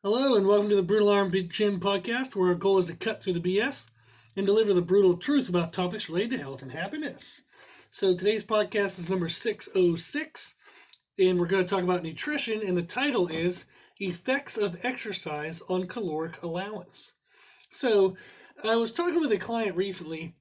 Hello, and welcome to the Brutal Arm Big Chin podcast, where our goal is to cut through the BS and deliver the brutal truth about topics related to health and happiness. So today's podcast is number 606, and we're going to talk about nutrition, and the title is Effects of Exercise on Caloric Allowance. So I was talking with a client recently.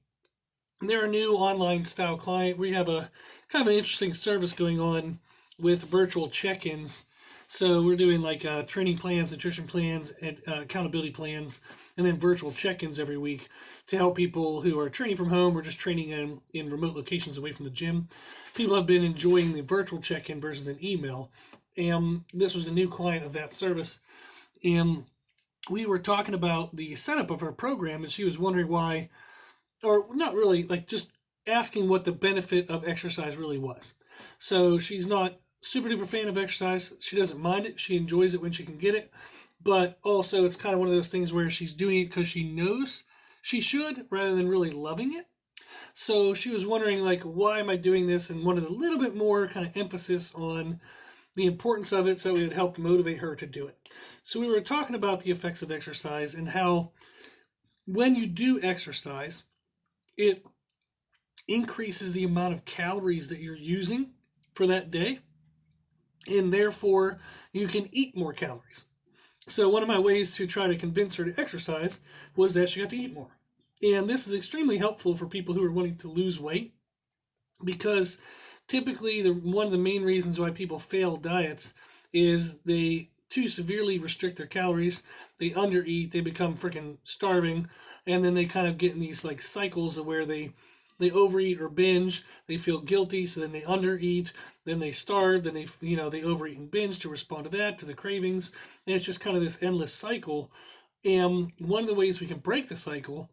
They're a new online style client. We have a kind of an interesting service going on with virtual check-ins. So we're doing like training plans, nutrition plans, and accountability plans, and then virtual check-ins every week to help people who are training from home or just training in remote locations away from the gym. People have been enjoying the virtual check-in versus an email. And this was a new client of that service. And we were talking about the setup of her program, and she was wondering why, or not really, like just asking what the benefit of exercise really was. So she's not super duper fan of exercise. She doesn't mind it. She enjoys it when she can get it. But also it's kind of one of those things where she's doing it because she knows she should rather than really loving it. So she was wondering, like, why am I doing this? And wanted a little bit more kind of emphasis on the importance of it so it would help motivate her to do it. So we were talking about the effects of exercise and how when you do exercise, it increases the amount of calories that you're using for that day, and therefore you can eat more calories. So one of my ways to try to convince her to exercise was that she got to eat more. And this is extremely helpful for people who are wanting to lose weight, because typically one of the main reasons why people fail diets is they too severely restrict their calories, they undereat, they become freaking starving, and then they kind of get in these like cycles of where they overeat or binge, they feel guilty, so then they undereat, then they starve, then they overeat and binge to respond to that, to the cravings, and it's just kind of this endless cycle. And one of the ways we can break the cycle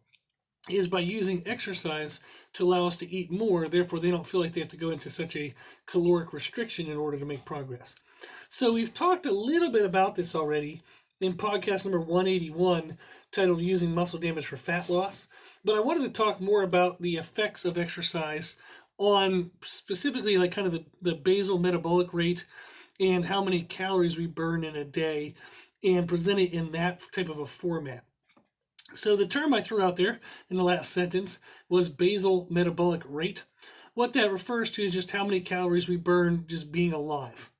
is by using exercise to allow us to eat more, therefore they don't feel like they have to go into such a caloric restriction in order to make progress. So we've talked a little bit about this already in podcast number 181, titled Using Muscle Damage for Fat Loss. But I wanted to talk more about the effects of exercise on specifically like kind of the basal metabolic rate and how many calories we burn in a day, and present it in that type of a format. So the term I threw out there in the last sentence was basal metabolic rate. What that refers to is just how many calories we burn just being alive.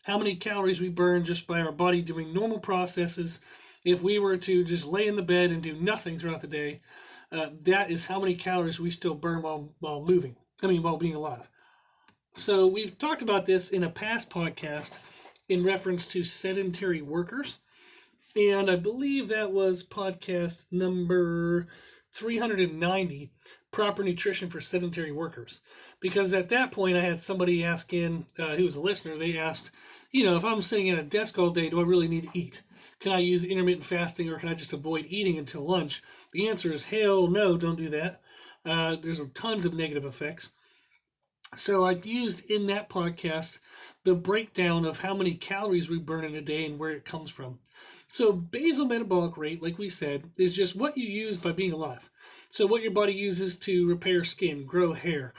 How many calories we burn just by our body doing normal processes. If we were to just lay in the bed and do nothing throughout the day, that is how many calories we still burn while being alive. So we've talked about this in a past podcast in reference to sedentary workers. And I believe that was podcast number 390, Proper Nutrition for Sedentary Workers. Because at that point, I had somebody ask in, who was a listener, they asked, if I'm sitting at a desk all day, do I really need to eat? Can I use intermittent fasting, or can I just avoid eating until lunch? The answer is hell no, don't do that. There's tons of negative effects. So I used in that podcast the breakdown of how many calories we burn in a day and where it comes from. So basal metabolic rate, like we said, is just what you use by being alive. So what your body uses to repair skin, grow hair,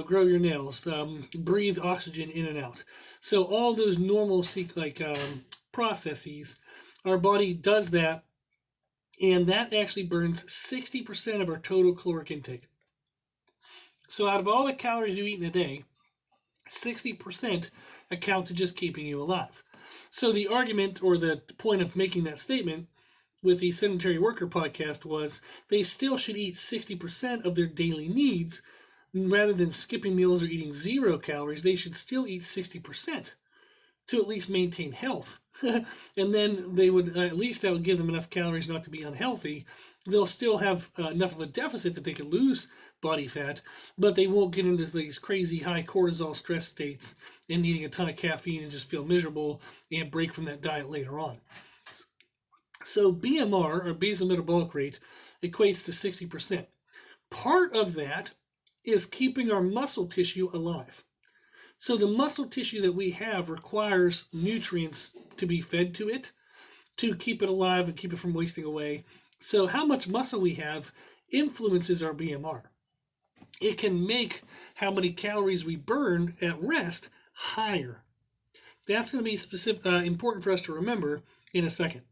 grow your nails, breathe oxygen in and out. So all those normal processes, our body does that, and that actually burns 60% of our total caloric intake. So out of all the calories you eat in a day, 60% account to just keeping you alive. So the argument, or the point of making that statement with the Sedentary Worker podcast, was they still should eat 60% of their daily needs. Rather than skipping meals or eating 0 calories, they should still eat 60% to at least maintain health. And then they would, at least that would give them enough calories not to be unhealthy. They'll still have enough of a deficit that they can lose body fat, but they won't get into these crazy high cortisol stress states and needing a ton of caffeine and just feel miserable and break from that diet later on. So BMR, or basal metabolic rate, equates to 60%. Part of that is keeping our muscle tissue alive. So the muscle tissue that we have requires nutrients to be fed to it to keep it alive and keep it from wasting away. So how much muscle we have influences our BMR. It can make how many calories we burn at rest higher. That's going to be important for us to remember in a second.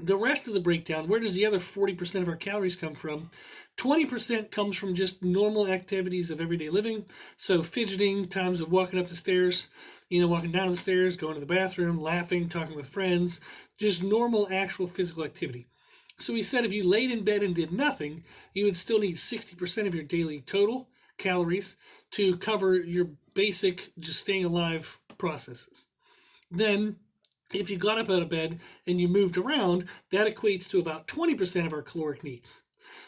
The rest of the breakdown, where does the other 40% of our calories come from? 20% comes from just normal activities of everyday living. So fidgeting, times of walking up the stairs, walking down the stairs, going to the bathroom, laughing, talking with friends, just normal actual physical activity. So we said if you laid in bed and did nothing, you would still need 60% of your daily total calories to cover your basic just staying alive processes. Then if you got up out of bed and you moved around, that equates to about 20% of our caloric needs.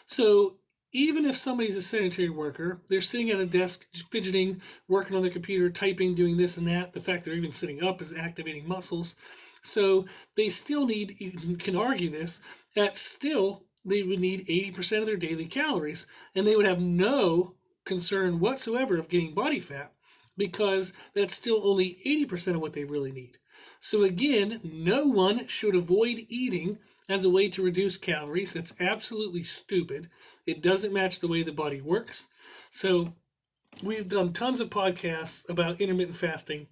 So even if somebody's a sedentary worker, they're sitting at a desk, fidgeting, working on their computer, typing, doing this and that. The fact they're even sitting up is activating muscles. So they still need, you can argue this, that still they would need 80% of their daily calories, and they would have no concern whatsoever of getting body fat because that's still only 80% of what they really need. So again, no one should avoid eating as a way to reduce calories. That's absolutely stupid. It doesn't match the way the body works. So we've done tons of podcasts about intermittent fasting.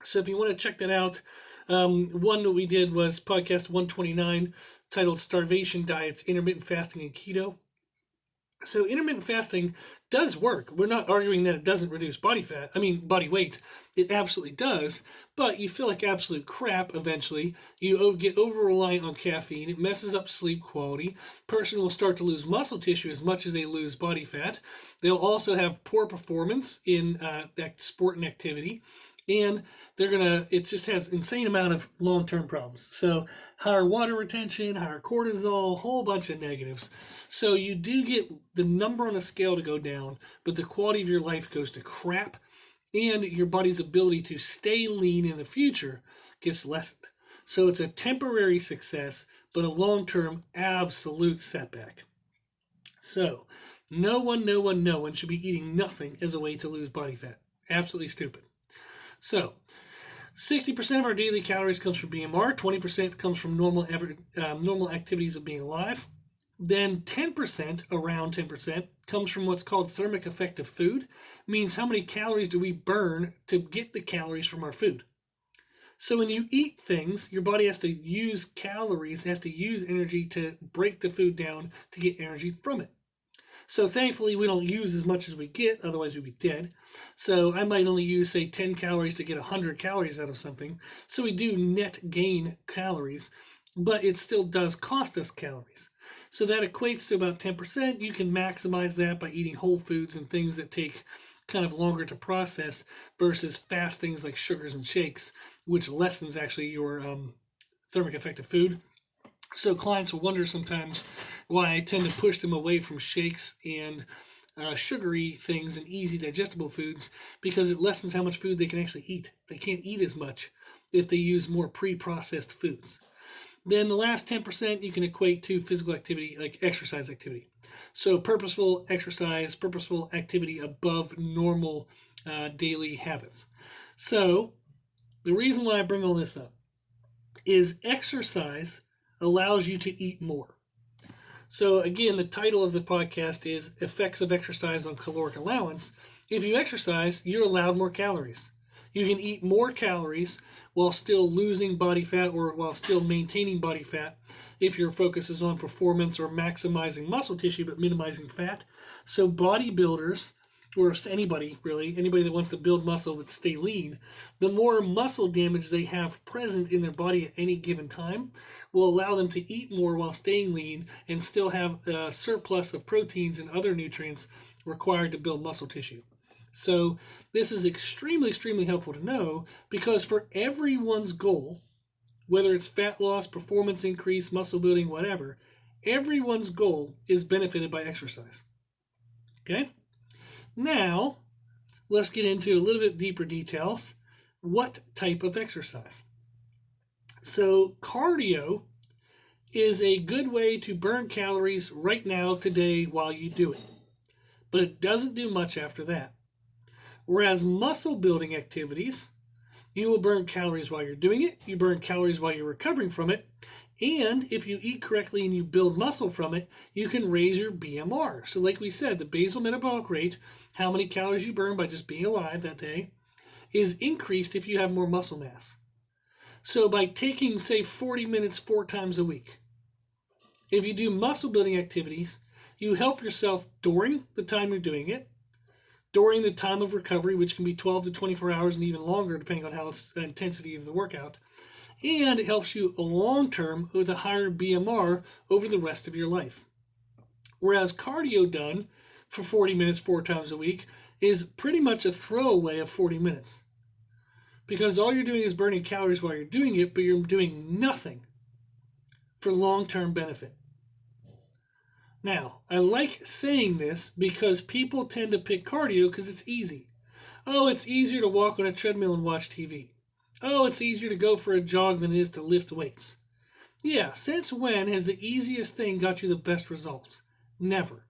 So if you want to check that out, one that we did was podcast 129 titled Starvation Diets, Intermittent Fasting and Keto. So intermittent fasting does work. We're not arguing that it doesn't reduce body weight. It absolutely does, but you feel like absolute crap eventually. You get over-reliant on caffeine. It messes up sleep quality. Person will start to lose muscle tissue as much as they lose body fat. They'll also have poor performance in sport and activity. And it just has insane amount of long-term problems. So higher water retention, higher cortisol, whole bunch of negatives. So you do get the number on a scale to go down, but the quality of your life goes to crap, and your body's ability to stay lean in the future gets lessened. So it's a temporary success, but a long-term absolute setback. So no one should be eating nothing as a way to lose body fat. Absolutely stupid. So, 60% of our daily calories comes from BMR, 20% comes from normal activities of being alive. Then 10%, around 10%, comes from what's called thermic effect of food. It means how many calories do we burn to get the calories from our food. So when you eat things, your body has to use calories, has to use energy to break the food down to get energy from it. So thankfully, we don't use as much as we get, otherwise we'd be dead. So I might only use, say, 10 calories to get 100 calories out of something. So we do net gain calories, but it still does cost us calories. So that equates to about 10%. You can maximize that by eating whole foods and things that take kind of longer to process versus fast things like sugars and shakes, which lessens actually your thermic effect of food. So clients will wonder sometimes why I tend to push them away from shakes and sugary things and easy digestible foods, because it lessens how much food they can actually eat. They can't eat as much if they use more pre-processed foods. Then the last 10% you can equate to physical activity, like exercise activity. So purposeful exercise, purposeful activity above normal daily habits. So the reason why I bring all this up is exercise allows you to eat more. So again, the title of the podcast is Effects of Exercise on Caloric Allowance. If you exercise, you're allowed more calories. You can eat more calories while still losing body fat or while still maintaining body fat if your focus is on performance or maximizing muscle tissue but minimizing fat. So bodybuilders, or anybody really, anybody that wants to build muscle but stay lean, the more muscle damage they have present in their body at any given time will allow them to eat more while staying lean and still have a surplus of proteins and other nutrients required to build muscle tissue. So this is extremely helpful to know, because for everyone's goal, whether it's fat loss, performance increase, muscle building, whatever, everyone's goal is benefited by exercise. Okay? Now, let's get into a little bit deeper details. What type of exercise? So, cardio is a good way to burn calories right now, today, while you do it. But it doesn't do much after that. Whereas muscle building activities, you will burn calories while you're doing it, you burn calories while you're recovering from it, and if you eat correctly and you build muscle from it, you can raise your BMR. So like we said, the basal metabolic rate, how many calories you burn by just being alive that day, is increased if you have more muscle mass. So by taking, say, 40 minutes 4 times a week, if you do muscle building activities, you help yourself during the time you're doing it, during the time of recovery, which can be 12 to 24 hours and even longer, depending on how intensity of the workout. And it helps you long term with a higher BMR over the rest of your life. Whereas cardio done for 40 minutes 4 times a week is pretty much a throwaway of 40 minutes. Because all you're doing is burning calories while you're doing it, but you're doing nothing for long-term benefit. Now, I like saying this because people tend to pick cardio because it's easy. Oh, it's easier to walk on a treadmill and watch TV. Oh, it's easier to go for a jog than it is to lift weights. Yeah, since when has the easiest thing got you the best results? Never.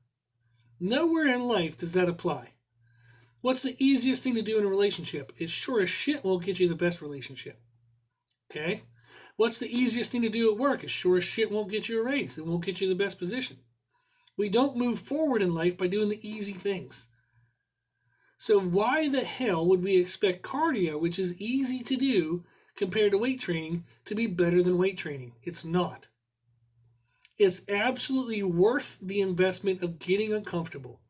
Nowhere in life does that apply. What's the easiest thing to do in a relationship? It sure as shit won't get you the best relationship. Okay? What's the easiest thing to do at work? It sure as shit won't get you a raise. It won't get you the best position. We don't move forward in life by doing the easy things. So why the hell would we expect cardio, which is easy to do compared to weight training, to be better than weight training? It's not. It's absolutely worth the investment of getting uncomfortable,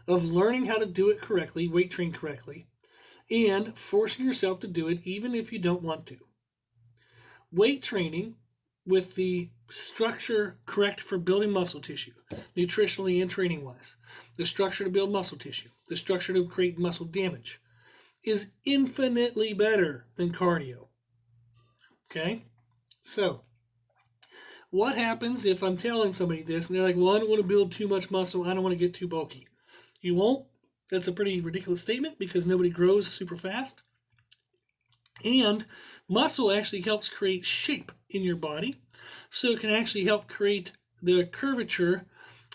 of learning how to do it correctly, weight train correctly, and forcing yourself to do it even if you don't want to. Weight training with the structure correct for building muscle tissue, nutritionally and training wise, the structure to build muscle tissue, the structure to create muscle damage, is infinitely better than cardio. Okay? So, what happens if I'm telling somebody this and they're like, well, I don't want to build too much muscle, I don't want to get too bulky? You won't. That's a pretty ridiculous statement because nobody grows super fast. And muscle actually helps create shape in your body. So it can actually help create the curvature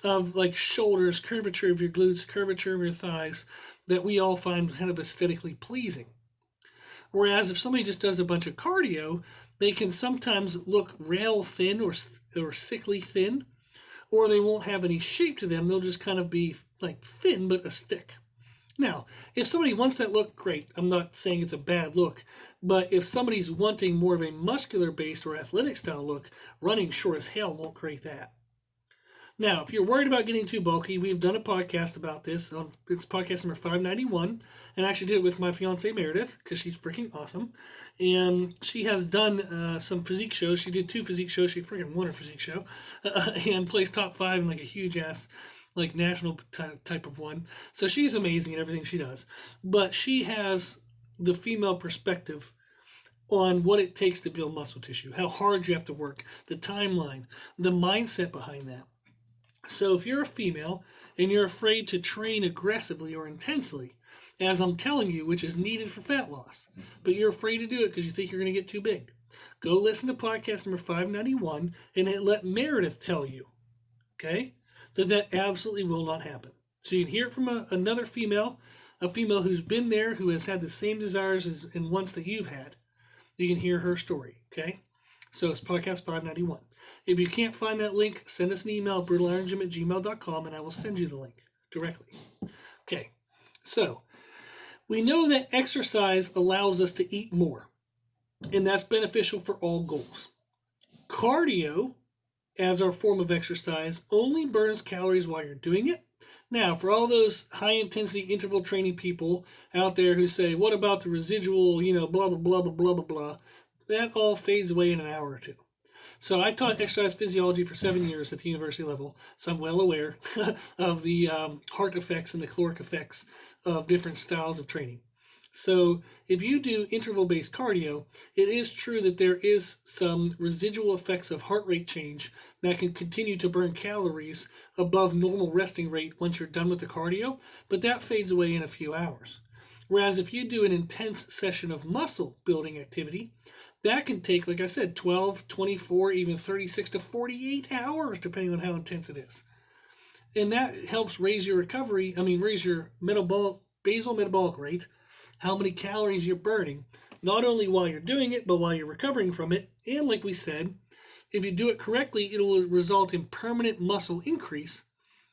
of like shoulders, curvature of your glutes, curvature of your thighs that we all find kind of aesthetically pleasing. Whereas if somebody just does a bunch of cardio, they can sometimes look rail thin or sickly thin, or they won't have any shape to them. They'll just kind of be like thin, but a stick. Now, if somebody wants that look, great. I'm not saying it's a bad look, but if somebody's wanting more of a muscular-based or athletic style look, running sure as hell won't create that. Now, if you're worried about getting too bulky, we've done a podcast about this. It's podcast number 591, and I actually did it with my fiance Meredith because she's freaking awesome. And she has done some physique shows. She did 2 physique shows. She freaking won her physique show and placed top 5 in like a huge ass like national type of one. So she's amazing at everything she does. But she has the female perspective on what it takes to build muscle tissue, how hard you have to work, the timeline, the mindset behind that. So if you're a female and you're afraid to train aggressively or intensely, as I'm telling you, which is needed for fat loss, but you're afraid to do it because you think you're going to get too big, go listen to podcast number 591 and let Meredith tell you, okay, that absolutely will not happen. So you can hear it from another female, a female who's been there, who has had the same desires and wants that you've had. You can hear her story, okay? So it's podcast 591. If you can't find that link, send us an email, brutalirongym@gmail.com, and I will send you the link directly. Okay, so we know that exercise allows us to eat more, and that's beneficial for all goals. Cardio, as our form of exercise, only burns calories while you're doing it. Now, for all those high-intensity interval training people out there who say, what about the residual, blah, blah, blah, blah, blah, blah, blah, that all fades away in an hour or two. So I taught exercise physiology for 7 years at the university level, so I'm well aware of the heart effects and the caloric effects of different styles of training. So if you do interval-based cardio, it is true that there is some residual effects of heart rate change that can continue to burn calories above normal resting rate once you're done with the cardio, but that fades away in a few hours. Whereas if you do an intense session of muscle building activity, that can take, like I said, 12, 24, even 36 to 48 hours, depending on how intense it is. And that helps raise your raise your basal metabolic rate, how many calories you're burning, not only while you're doing it, but while you're recovering from it. And like we said, if you do it correctly, it will result in permanent muscle increase,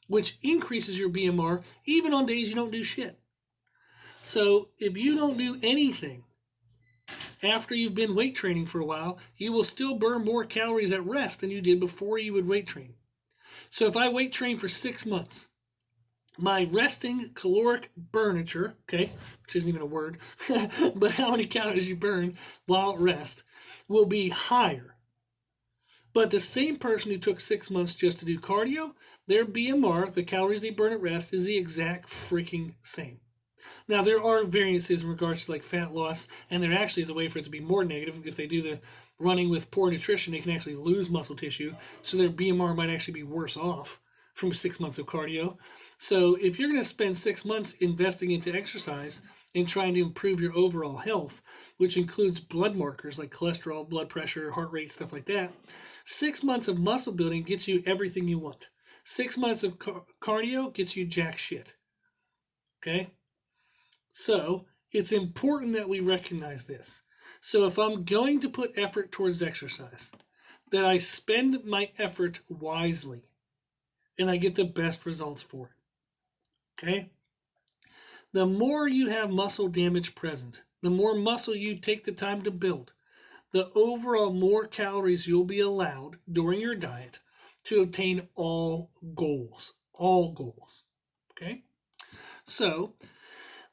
which increases your BMR even on days you don't do shit. So if you don't do anything after you've been weight training for a while, you will still burn more calories at rest than you did before you would weight train. So if I weight train for 6 months, my resting caloric burniture, okay, which isn't even a word, but how many calories you burn while at rest, will be higher. But the same person who took 6 months just to do cardio, their BMR, the calories they burn at rest, is the exact freaking same. Now, there are variances in regards to like fat loss, and there actually is a way for it to be more negative. If they do the running with poor nutrition, they can actually lose muscle tissue, so their BMR might actually be worse off from 6 months of cardio. So if you're going to spend 6 months investing into exercise and trying to improve your overall health, which includes blood markers like cholesterol, blood pressure, heart rate, stuff like that, 6 months of muscle building gets you everything you want. 6 months of cardio gets you jack shit. Okay? So it's important that we recognize this. So if I'm going to put effort towards exercise, that I spend my effort wisely and I get the best results for it. Okay? The more you have muscle damage present, the more muscle you take the time to build, the overall more calories you'll be allowed during your diet to obtain all goals. All goals. Okay? So,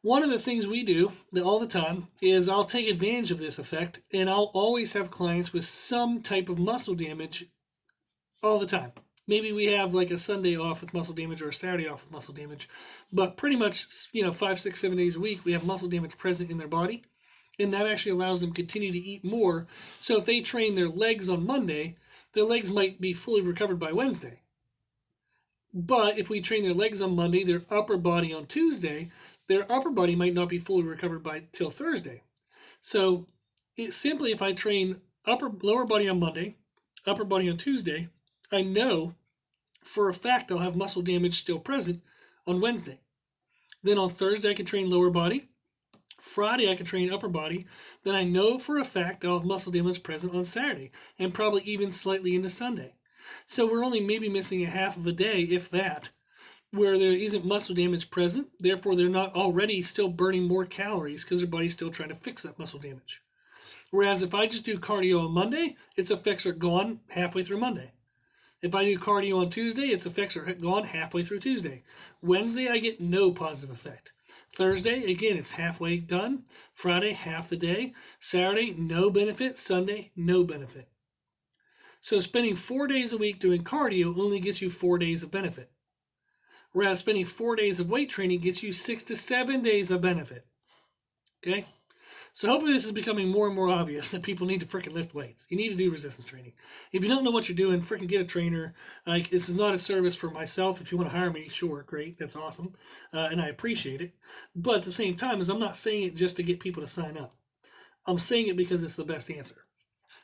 one of the things we do all the time is I'll take advantage of this effect, and I'll always have clients with some type of muscle damage all the time. Maybe we have like a Sunday off with muscle damage or a Saturday off with muscle damage, but pretty much, 5, 6, 7 days a week, we have muscle damage present in their body, and that actually allows them to continue to eat more. So if they train their legs on Monday, their legs might be fully recovered by Wednesday. But if we train their legs on Monday, their upper body on Tuesday, their upper body might not be fully recovered by till Thursday. So simply if I train lower body on Monday, upper body on Tuesday, I know for a fact I'll have muscle damage still present on Wednesday. Then on Thursday I can train lower body. Friday I can train upper body. Then I know for a fact I'll have muscle damage present on Saturday and probably even slightly into Sunday. So we're only maybe missing a half of a day, if that, where there isn't muscle damage present. Therefore, they're not already still burning more calories because their body's still trying to fix that muscle damage. Whereas if I just do cardio on Monday, its effects are gone halfway through Monday. If I do cardio on Tuesday, its effects are gone halfway through Tuesday. Wednesday, I get no positive effect. Thursday, again, it's halfway done. Friday, half the day. Saturday, no benefit. Sunday, no benefit. So spending 4 days a week doing cardio only gets you 4 days of benefit. Whereas spending 4 days of weight training gets you 6 to 7 days of benefit. Okay? So hopefully this is becoming more and more obvious that people need to freaking lift weights. You need to do resistance training. If you don't know what you're doing, freaking get a trainer. Like, this is not a service for myself. If you want to hire me, sure, great, that's awesome. And I appreciate it. But at the same time, I'm not saying it just to get people to sign up. I'm saying it because it's the best answer.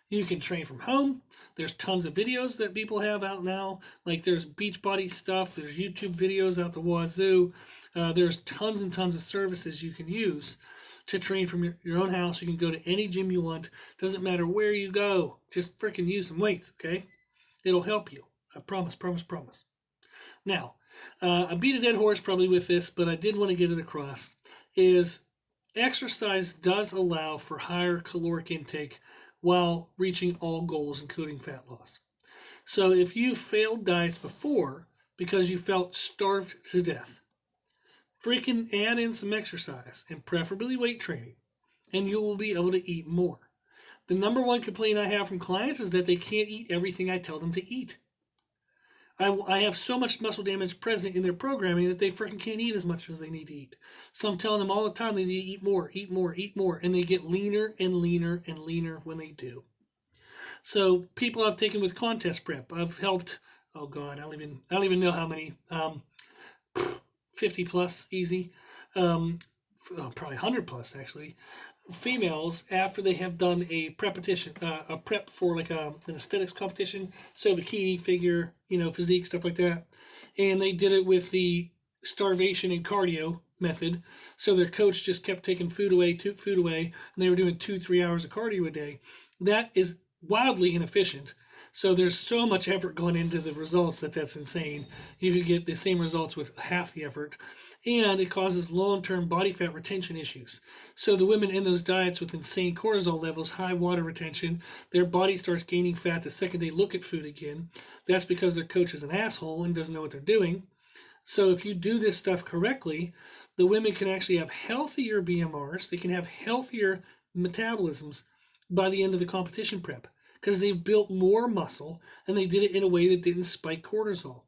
You can train from home. There's tons of videos that people have out now. Like there's Beachbody stuff. There's YouTube videos out the wazoo. There's tons and tons of services you can use to train from your own house. You can go to any gym you want. Doesn't matter where you go. Just freaking use some weights, okay? It'll help you. I promise, promise, promise. Now, I beat a dead horse probably with this, but I did want to get it across, is exercise does allow for higher caloric intake while reaching all goals, including fat loss. So if you've failed diets before because you felt starved to death, freaking add in some exercise and preferably weight training, and you will be able to eat more. The number one complaint I have from clients is that they can't eat everything I tell them to eat. I have so much muscle damage present in their programming that they freaking can't eat as much as they need to eat. So I'm telling them all the time they need to eat more, eat more, eat more, and they get leaner and leaner and leaner when they do. So people I've taken with contest prep, I've helped, oh God, I don't even know how many, 50 plus easy, probably 100 plus actually, females after they have done a prep for like an aesthetics competition, so bikini, figure, physique, stuff like that, and they did it with the starvation and cardio method. So their coach just kept taking food away, and they were doing 2-3 hours of cardio a day. That is wildly inefficient. So there's so much effort going into the results that's insane. You could get the same results with half the effort. And it causes long-term body fat retention issues. So the women in those diets with insane cortisol levels, high water retention, their body starts gaining fat the second they look at food again. That's because their coach is an asshole and doesn't know what they're doing. So if you do this stuff correctly, the women can actually have healthier BMRs. They can have healthier metabolisms by the end of the competition prep because they've built more muscle and they did it in a way that didn't spike cortisol.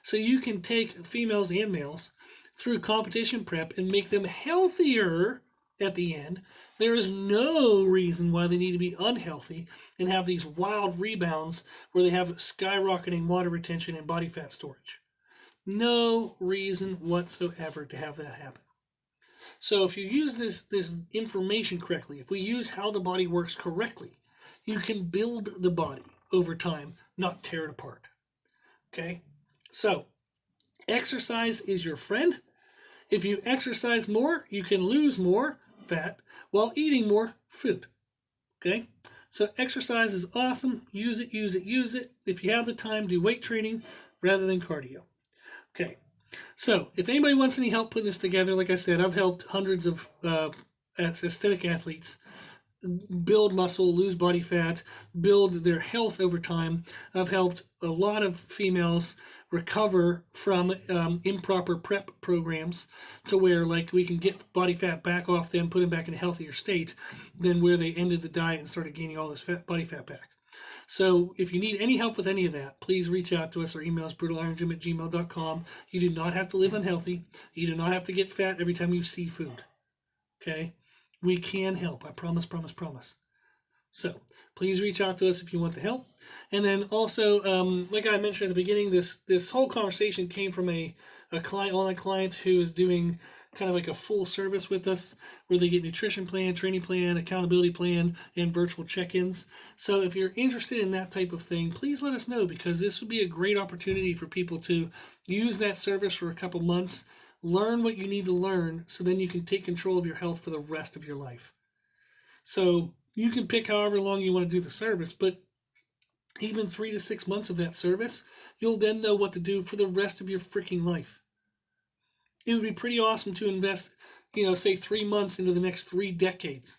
So you can take females and males through competition prep and make them healthier at the end. There is no reason why they need to be unhealthy and have these wild rebounds where they have skyrocketing water retention and body fat storage. No reason whatsoever to have that happen. So if you use this information correctly, if we use how the body works correctly, you can build the body over time, not tear it apart. Okay? So exercise is your friend. If you exercise more, you can lose more fat while eating more food. Okay? So exercise is awesome. Use it, use it, use it. If you have the time, do weight training rather than cardio. Okay. So if anybody wants any help putting this together, like I said, I've helped hundreds of aesthetic athletes build muscle, lose body fat, build their health over time. I've helped a lot of females recover from improper prep programs to where like we can get body fat back off them, put them back in a healthier state than where they ended the diet and started gaining all this body fat back. So if you need any help with any of that, please reach out to us. Our email is brutalironGym@gmail.com. You do not have to live unhealthy. You do not have to get fat every time you see food. Okay? We can help. I promise, promise, promise. So please reach out to us if you want the help. And then also, like I mentioned at the beginning, this whole conversation came from a online client who is doing kind of like a full service with us where they get nutrition plan, training plan, accountability plan, and virtual check-ins. So if you're interested in that type of thing, please let us know because this would be a great opportunity for people to use that service for a couple months, learn what you need to learn, so then you can take control of your health for the rest of your life. So you can pick however long you want to do the service, but even 3 to 6 months of that service, you'll then know what to do for the rest of your freaking life. It would be pretty awesome to invest, say 3 months into the next 3 decades.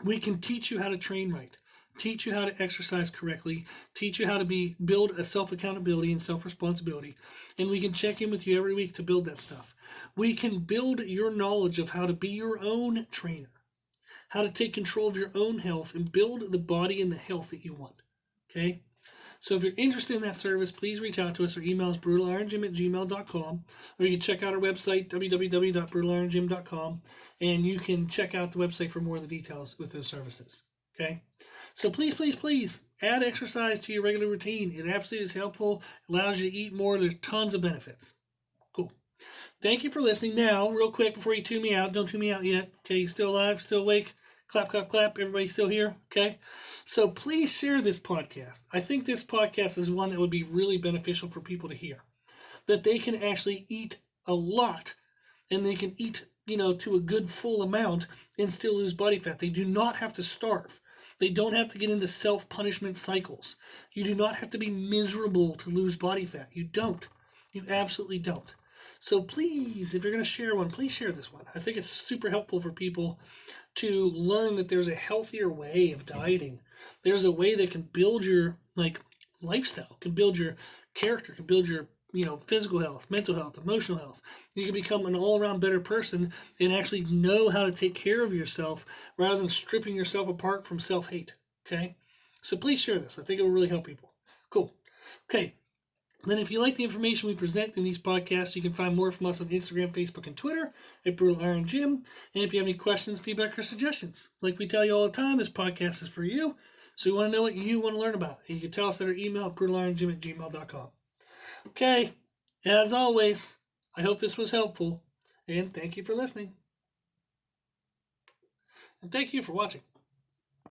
We can teach you how to train right, teach you how to exercise correctly, teach you how to build a self-accountability and self-responsibility, and we can check in with you every week to build that stuff. We can build your knowledge of how to be your own trainer, how to take control of your own health and build the body and the health that you want. Okay? So if you're interested in that service, please reach out to us. Our email is brutalironGym@gmail.com, or you can check out our website, www.brutalironGym.com, and you can check out the website for more of the details with those services. Okay? So please, please, please add exercise to your regular routine. It absolutely is helpful. It allows you to eat more. There's tons of benefits. Cool. Thank you for listening. Now, real quick before you tune me out, don't tune me out yet. Okay, you still alive, still awake? Clap, clap, clap. Everybody still here? Okay. So please share this podcast. I think this podcast is one that would be really beneficial for people to hear. That they can actually eat a lot and they can eat, to a good full amount and still lose body fat. They do not have to starve. They don't have to get into self-punishment cycles. You do not have to be miserable to lose body fat. You don't. You absolutely don't. So please, if you're going to share one, please share this one. I think it's super helpful for people to learn that there's a healthier way of dieting. There's a way that can build your lifestyle, can build your character, can build your physical health, mental health, emotional health. You can become an all-around better person and actually know how to take care of yourself rather than stripping yourself apart from self-hate. Okay? So please share this. I think it will really help people. Cool. Okay. Then if you like the information we present in these podcasts, you can find more from us on Instagram, Facebook, and Twitter at Brutal Iron Gym. And if you have any questions, feedback, or suggestions, like we tell you all the time, this podcast is for you. So we want to know what you want to learn about. And you can tell us at our email at brutalironGym@gmail.com. Okay, as always, I hope this was helpful. And thank you for listening. And thank you for watching.